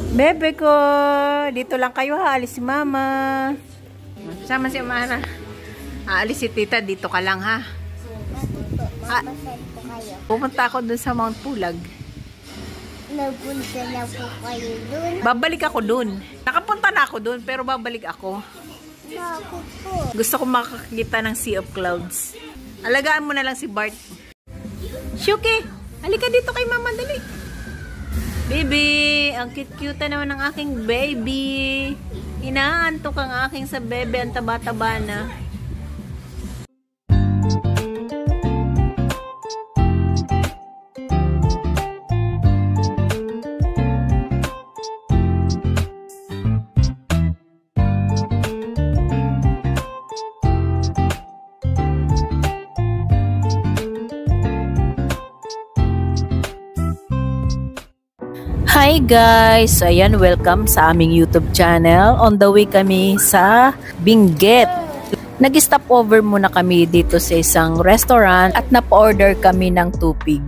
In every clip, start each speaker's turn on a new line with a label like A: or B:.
A: Bebe ko, dito lang kayo ha, alis si mama. Sama si Amana. Aalis si tita, dito ka lang ha. Pupunta ako dun sa Mount Pulag.
B: Napunta na po kayo dun.
A: Babalik ako dun. Nakapunta na ako dun, pero babalik ako.
B: Bakit po?
A: Gusto ko makakita ng Sea of Clouds. Alagaan mo na lang si Bart. Shuki, halika dito kay mama, dali. Baby, ang cute-cute naman ng aking baby. Inaantok ang aking sa bebe, ang taba-taba na. Hi guys! Ayan, welcome sa aming YouTube channel. On the way kami sa Benguet. Nag-stop over muna kami dito sa isang restaurant at napa-order kami ng tupig.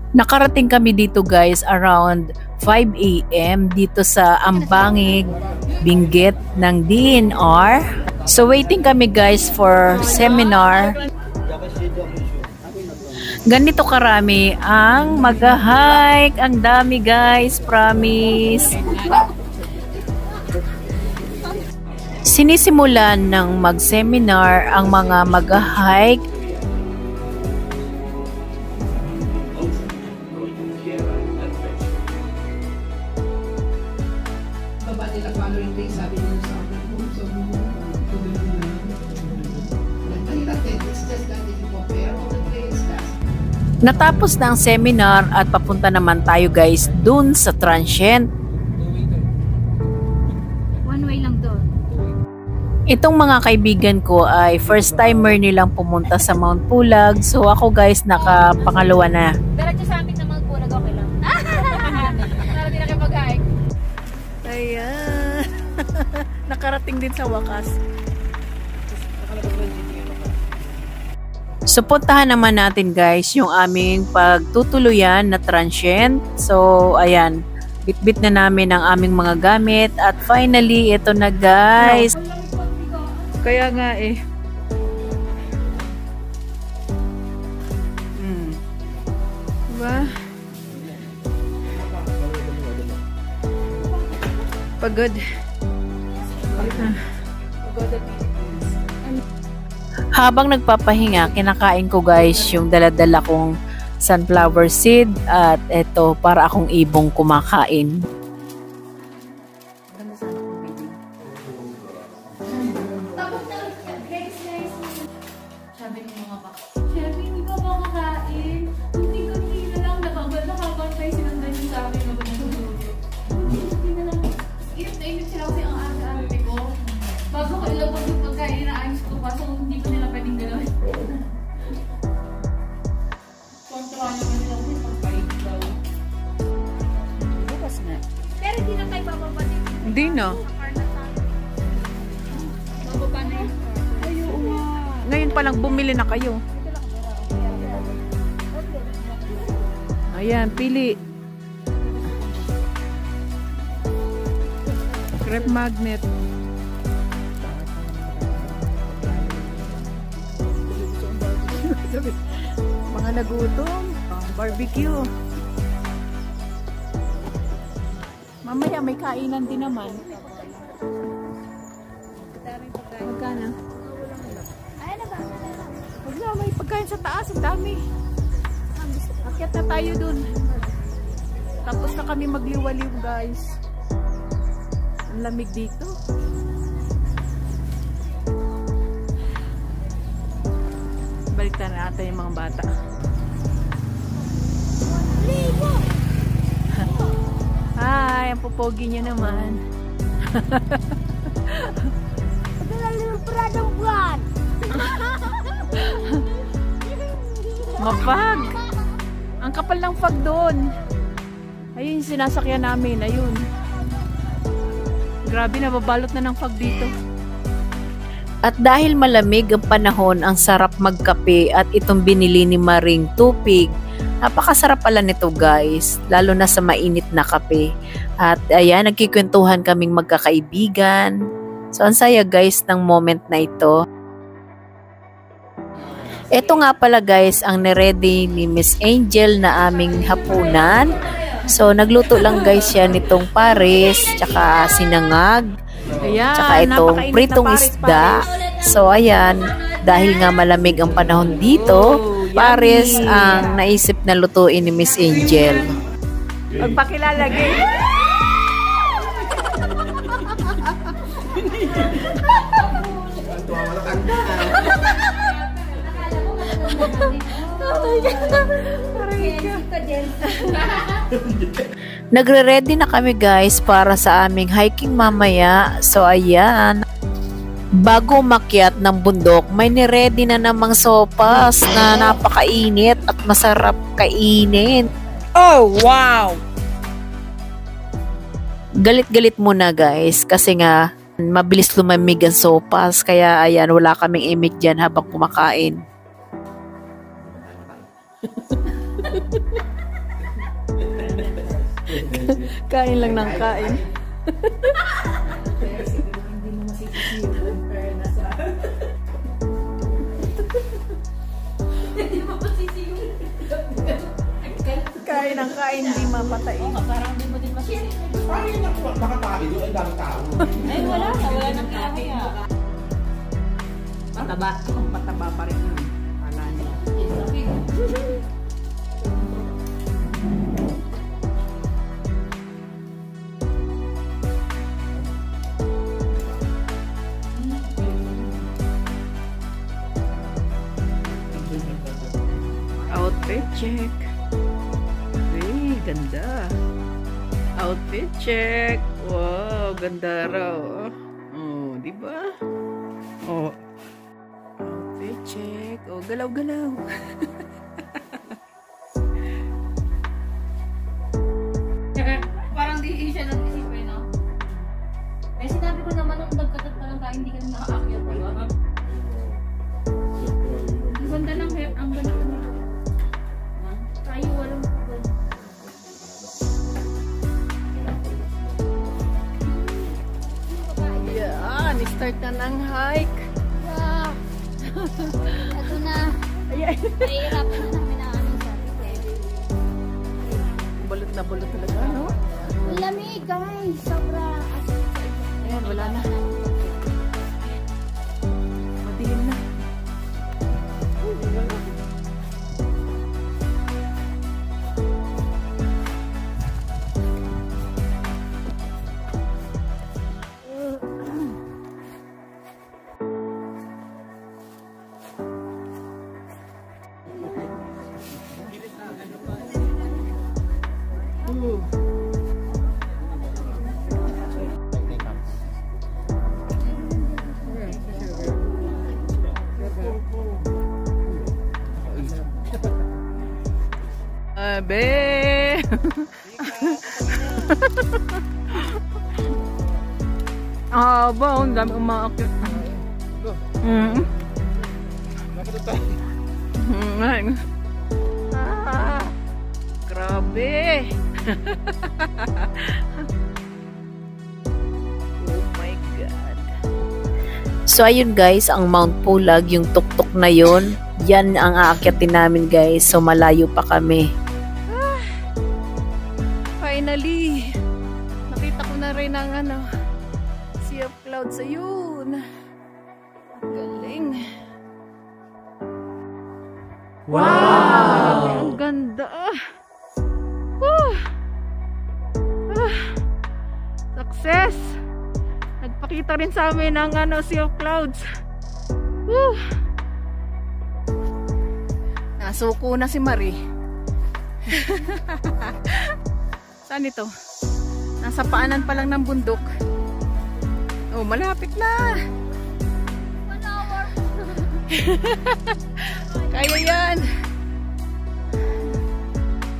A: Nakarating kami dito guys around 5 AM dito sa Ambangig, Benguet ng DNR. So waiting kami guys for seminar. Ganito karami ang mag-hike. Ang dami guys, promise. Sinisimulan ng mag-seminar ang mga mag-hike. Natapos na ang seminar at papunta naman tayo guys dun sa transient.
B: One way lang doon.
A: Itong mga kaibigan ko ay first timer nilang pumunta sa Mount Pulag. So ako guys nakapangalawa na.
B: Diretso sa amin na Mount Pulag, okay lang. Para di na kayo mag-hike.
A: Ayan. Nakarating din sa wakas. So, puntahan naman natin guys yung aming pagtutuluyan na transient. So, ayan. Bit-bit na namin ang aming mga gamit. At finally, ito na guys. Kaya nga eh. Diba? Pagod. Habang nagpapahinga, kinakain ko guys yung dala-dala kong sunflower seed at eto para akong ibong kumakain.
B: Sabi mo mga bak. Sabi hindi ka makakain. Hindi na lang nakabal na habang tayo sinundan yung sa akin na magmumuluto. Hindi na lang. Init na init sila kasi ang arte-arte ko. Bago ko ilabas yung pagkain na ayos ko pa, so hindi ko nila pwedeng gano'n. Kontra naman nila kung pagkain daw.
A: Bukas na.
B: Pero hindi na kayo bababa din.
A: Hindi na.
B: Bababa na yun. Ayun nga.
A: Ngayon pa lang bumili na kayo. Ayan, pili. Crepe magnet. Mga nagutom. Barbecue. Mamaya may kainan din naman. Magkano?
B: Ay na ba?
A: Huwag na, may pagkain sa taas. Ang dami. Akyat na tayo dun. Tapos na kami magliwaliw guys. Ang lamig dito. Baliktad na natin yung mga bata. Hi, ang pupogi niyo naman. Mapag. Ang kapal ng fag doon. Ayun yung sinasakyan namin. Ayun. Grabe, nababalot na ng fag dito. At dahil malamig ang panahon, ang sarap magkape at itong binili ni Maring tupig Napakasarap pala nito guys, lalo na sa mainit na kape. At ayan, nagkikwentuhan kaming magkakaibigan. So ang saya guys ng moment na ito. Ito nga pala guys ang niready ni Miss Angel na aming hapunan. So nagluto lang guys siya nitong pares, tsaka sinangag, tsaka itong pritong isda. So ayan, dahil nga malamig ang panahon dito, pares ang naisip na lutuin ni Miss Angel.
C: Magpakilalagay.
A: Nagre-ready na kami guys para sa aming hiking mamaya. So ayan, bago umakyat ng bundok, may niready na namang sopas na napakainit at masarap kainin.
C: Oh, wow!
A: Galit-galit muna guys kasi nga mabilis lumamig ang sopas, kaya ayan, wala kaming imik dyan habang kumakain.
C: Kain lang ng kain. Kain ng kain, di mapatay.
B: Parang di mo din masisip.
D: Paano yung nakatahi doon? Ang dami tao.
B: Ay, wala nang kahoy ah.
C: Mataba pa rin yun. Wala niya. Outfit check. Uy, ganda. Outfit check. Wow, ganda raw. Oh, di ba? Oh. Outfit check. Oh, galaw-galaw.
B: Parang di siya nag-isipin, no? Eh, sinabi ko naman nung nagkatat pa lang tayo, hindi ka na nakaakyat, diba? Ang ganda ng hair, ang ganda ng hair. Tayo walang ganda.
C: Yan, start na ng hike.
B: Ito na.
C: Ayan.
B: Nahihirapan na namin ang aming sarili.
C: Bulot na bulot talaga, no?
B: Ang lamig, guys. Sobra.
C: Ayan, wala na. Madilim na. Abe! Ba, ang dami umaakit. Grabe! Oh my God!
A: So ayun guys, ang Mount Pulag, yung tuktok na yon, yan ang aakyatin namin guys. So malayo pa kami.
C: Finally! Nakita ko na rin ang Sea of Clouds. Ayun! Ang galing! Wow! Ang ganda! Success! Nagpakita rin sa amin ang Sea of Clouds. Nasuko na si Marie. Saan ito? Nasa paanan pa lang ng bundok. Oh, malapit na.
B: 1 hour.
C: Kaya yan.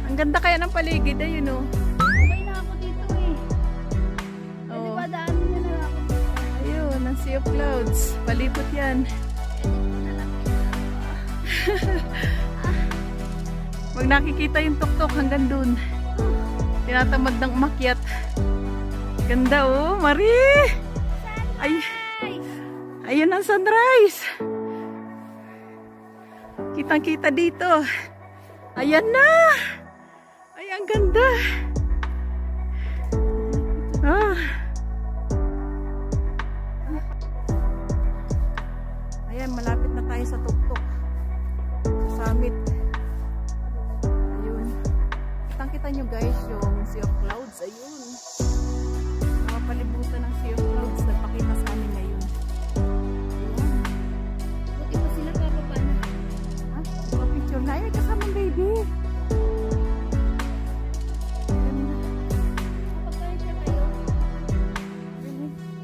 C: Ang ganda kaya ng paligid. Ayun o.
B: Okay na ako dito eh. Pwede
C: Oh.
B: ba daanin niya na ako dito?
C: Ayun, ang Sea of Clouds. Palipot yan. Pag nakikita yung tuktok hanggang dun, tinatamad ng umakyat. Ganda oh, Marie! Ay, ayun ang sunrise. Kitang-kita dito. Ayan na! Ay, ang ganda! Ah. Ayan, malapit na tayo sa tuktok. Sa summit. Ayun. Kitang-kita nyo guys yung Sea of Clouds. Ayun. Palibutan ng Sea of Clouds. Nagpakita sa amin ngayon.
B: Buti pa sila papapa na.
C: Ha? Picture na. Ay, kasama baby.
B: Kapagkain siya kayo.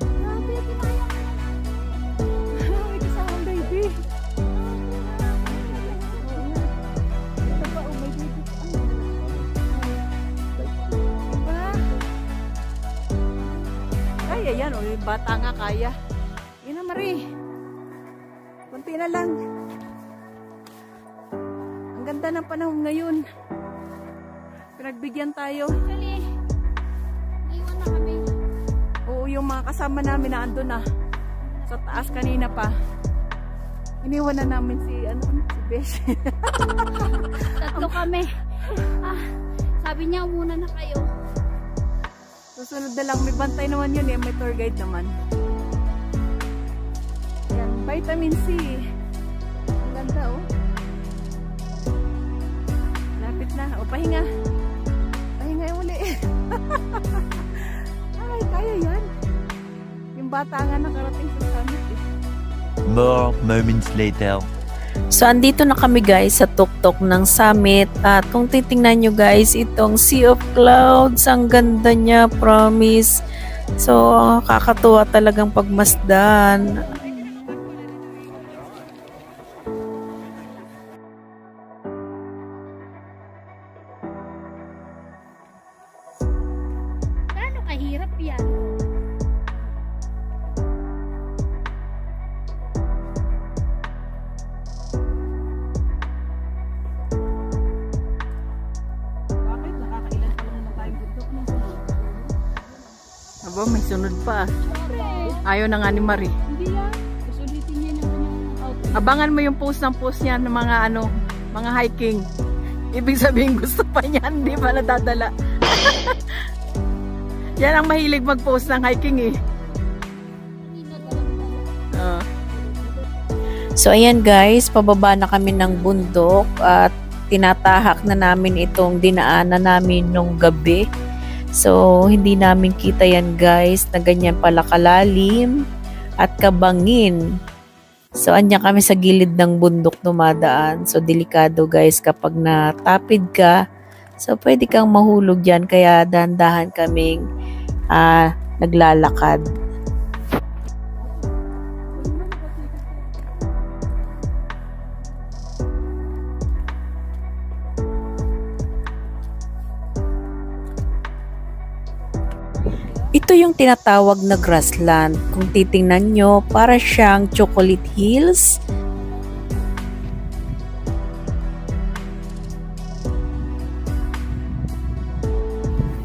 B: Grabe, kinaya ka na natin.
C: Ay, kasama baby. Ito pa, oh, may baby. Diba? Ay, ayan, oh, yung bata nga kaya. Yun na, Marie. Kunti na lang. Ang ganda ng panahon ngayon. Pinagbigyan tayo.
B: Actually, iwan na kami.
C: Oo, yung mga kasama namin na ando na. Sa taas kanina pa. Iniwan na namin si Besh.
B: Tatlo kami. Sabi niya, muna na kayo.
C: Susunod na lang, may bantay naman yun eh. May tour guide naman. Ayan, vitamin C. Ang ganda oh. Lapit na. O, pahinga. Pahinga yung uli. Ay, kaya yan. Yung bata nga nakarating sa summit eh.
E: More moments later.
A: So, andito na kami guys sa tuktok ng summit. At kung titingnan nyo guys, itong Sea of Clouds, ang ganda niya, promise. So, kakatuwa talagang pagmasdan.
B: Gaano kahirap yan?
C: Bakit? Nakakailan pa lang na tayong bundok ng sunod. Aba, may sunod pa. Ayaw na nga ni Marie.
B: Hindi yan. Usulitin niya yung kanyang outfit.
C: Abangan mo yung post ng post niya ng mga mga hiking. Ibig sabihin gusto pa niya, hindi pa nadadala. Yan ang mahilig mag-post ng hiking eh.
A: So, ayan guys, pababa na kami ng bundok at tinatahak na namin itong dinaanan namin nung gabi. So, hindi namin kita yan guys na ganyan pala kalalim at kabangin. So, anya kami sa gilid ng bundok dumadaan. So, delikado guys kapag natapid ka. So, pwede kang mahulog dyan kaya dahan-dahan kaming naglalakad. Ito yung tinatawag na grassland. Kung titingnan nyo, para siyang chocolate hills.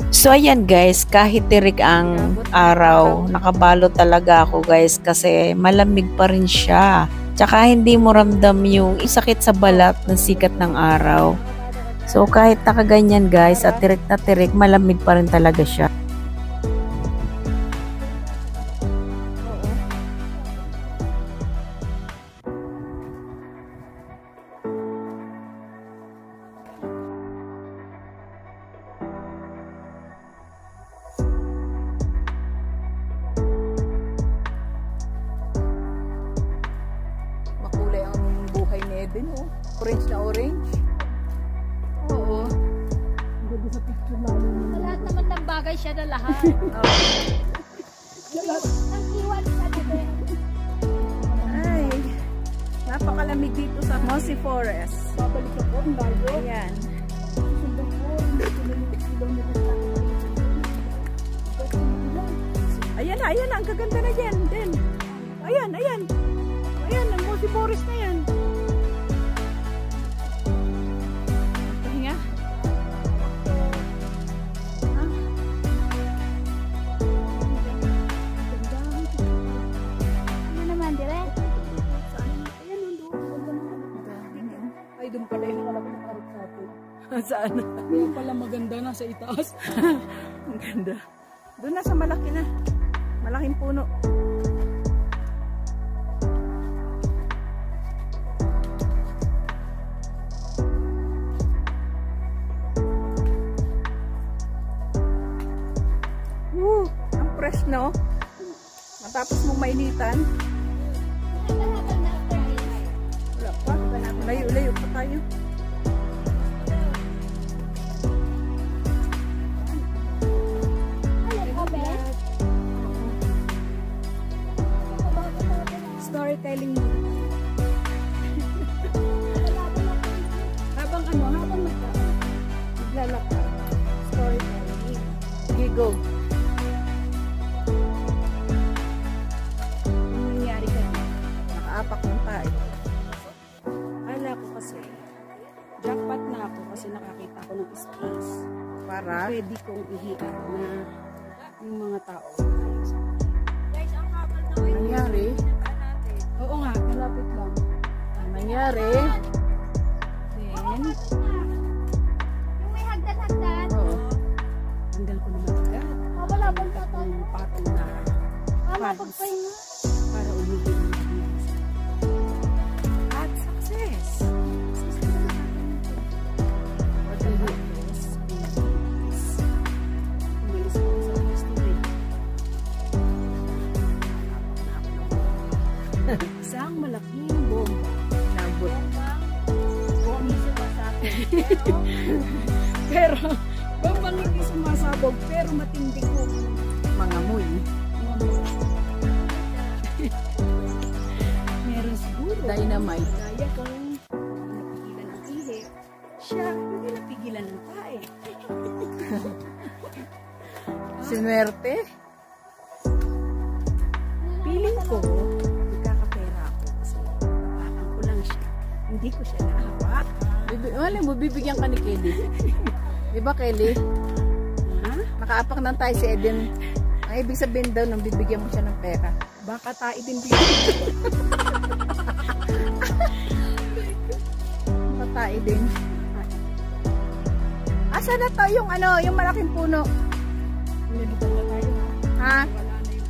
A: So ayan guys, kahit tirik ang araw, nakabalo talaga ako guys kasi malamig pa rin siya. Tsaka hindi mo ramdam yung sakit sa balat ng sikat ng araw. So kahit nakaganyan guys at tirik na tirik, malamig pa rin talaga siya.
C: Makulay ang buhay ni Eden oh. Orange na orange. Oo. Ganda sa picture namin.
B: Sa lahat naman ng bagay siya na lahat. Nag-iwan ka na din.
C: Ay, napakalamig dito sa Mossy Forest. Babalik ako, ang layo. Ayan. Susundan ko, ayan na, ang gaganda na yan. Then, ayan. Ayan, ang Mossy Forest na yan. Pahinga. Saan? Kaya pala maganda na sa itaas. Ang ganda. Doon na sa malaki na. Malaking puno. Ang fresh, no? Matapos mong mainitan. Wala pa. Layo-layo pa tayo. Storytelling mo. habang naglalakad. Storytelling. Sige, go. Nangyari ka na. Nakaapak ng tayo. Kala ko kasi, jackpot na ako kasi nakakita ko ng space. Para? Pwede kong ihian na yung mga tao. Nangyari? Oo nga, malapit lang. Ang nangyari? Then,
B: Yung may hagdan-hagdan.
C: oo. Tanggal ko naman agad.
B: Wala bang tatay?
C: Ang patong na funds
B: Pagpahinga.
C: para umigil ng business. At success! But I hope this umalis ko sa restaurant. Isang malaking bomba. Nabot. Pero, bombang hindi sumasabog, pero matindi ko. Mga muy. Meron siguro. Dynamite. Kaya kung napigilan ang ihi, siya hindi napigilan ng tae. Sinwerte? Feeling ko, magkakapera ako kasi napakan ko lang siya. Hindi ko siya nahawak. Wala mo, bibigyan ka ni Kelly. Diba, Kelly? Ha? Nakaapak ng tayo si Eden. Ang ibig sabihin daw, nang bibigyan mo siya ng pera. Baka tayo din bigyan. Baka tayo din. Asa na to yung yung malaking puno? Nalito na tayo. Ha? Wala na yun.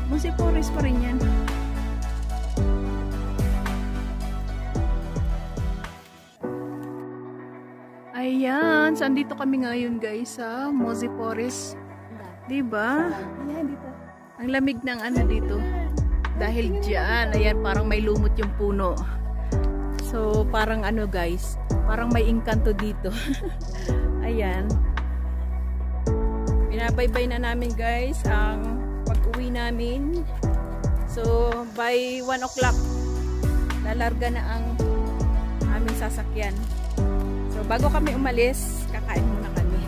C: Musik forest pa rin yan. Ayan, saan dito kami ngayon guys sa Mose Forest. Diba? Ang lamig ng dito. Dahil dyan, ayan, parang may lumot yung puno. So, parang guys, parang may engkanto dito. Ayan. Binabaybay na namin guys ang pag-uwi namin. So, by 1 o'clock, lalarga na ang aming sasakyan. So, bago kami umalis, kakain muna kami.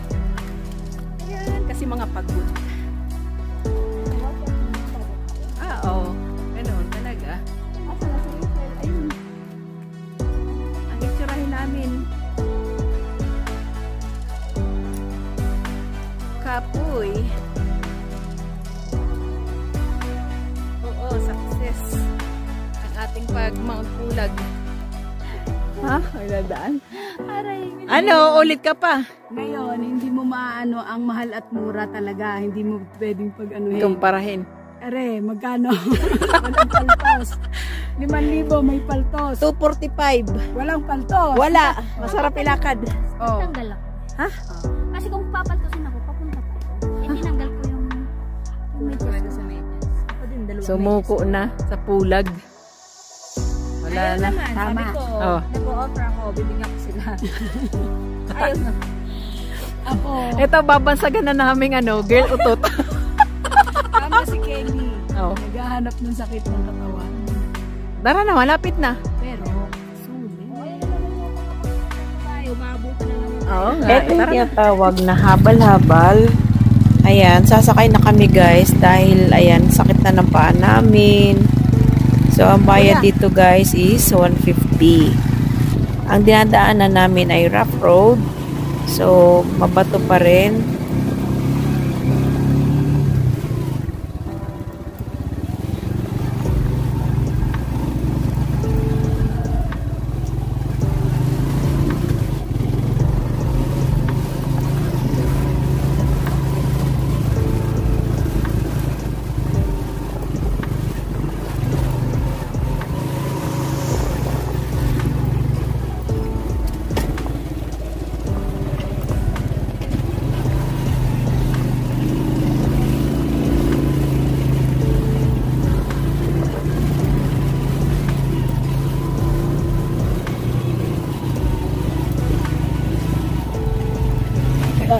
C: Ayan, kasi mga pagod. Oo. Ganun, talaga. Ayun. Ang itsurahin namin. Kapoy. Oo, success. Ang ating pag-Mount Pulag. Ha? May dadaan? Ulit ka pa?
F: Ngayon, hindi mo maano ang mahal at mura talaga. Hindi mo pwedeng pag-anuhin.
C: Kumparahin.
F: Are, magkano? Walang paltos. 5,000 may paltos.
C: 245.
F: Walang paltos.
C: Wala. Masarap ilakad.
F: Oh.
B: Tanggal ako.
C: Ha?
B: Kasi kung papaltusin ako, papunta pa. Tinanggal ko yung medyas. Ako din, dalawang
C: Sumuko na sa pulag. Wala na.
F: Tama.
C: Oh.
B: Nag-o-offer ako, bibigyan ko sila. Ayaw na.
F: Ako,
C: Ito, babansagan na namin girl utot.
F: tama si Kelly.
C: Oh.
F: Naghahanap ng sakit ng katawan.
C: Dara na, malapit na.
F: Pero, sulit.
B: Tayo, maabuti na naman.
C: Oo nga.
A: Ito yung tinatawag na habal-habal. Ayan, sasakay na kami guys dahil ayan, sakit na ng paa namin. So, ang bayad dito guys is 150. Ang dinadaanan namin ay rough road. So, mabato pa rin.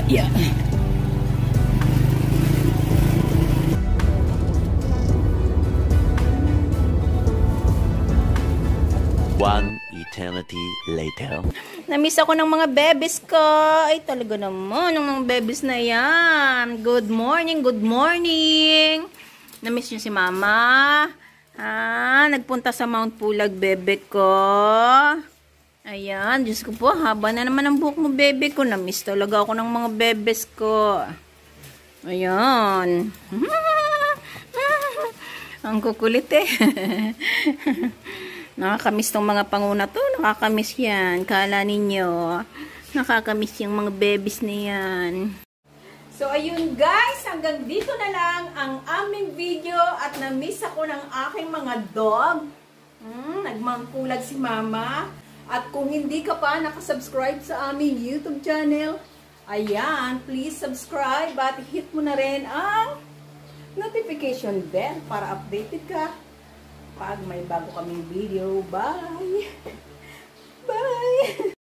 A: Yeah.
E: One eternity later.
A: Namiss ako ng mga bebes ko. Ay, talaga naman, ng mga bebes na yan. Good morning, good morning. Namiss niyo si mama? Ha? Nagpunta sa Mount Pulag, bebe ko. Ayan, Diyos ko po, haba na naman ang buhok mo, bebe ko. Namiss talaga ako ng mga bebes ko. Ayan. Ang kukulit eh. Nakakamiss tong mga panguna to. Nakakamiss yan. Kala ninyo, nakakamiss yung mga bebes na yan. So, ayun guys, hanggang dito na lang ang aming video at namiss ako ng aking mga dog. Nagmangkulag si mama. At kung hindi ka pa nakasubscribe sa aming YouTube channel, ayan, please subscribe at hit mo na rin ang notification bell para updated ka pag may bago kaming video. Bye! Bye!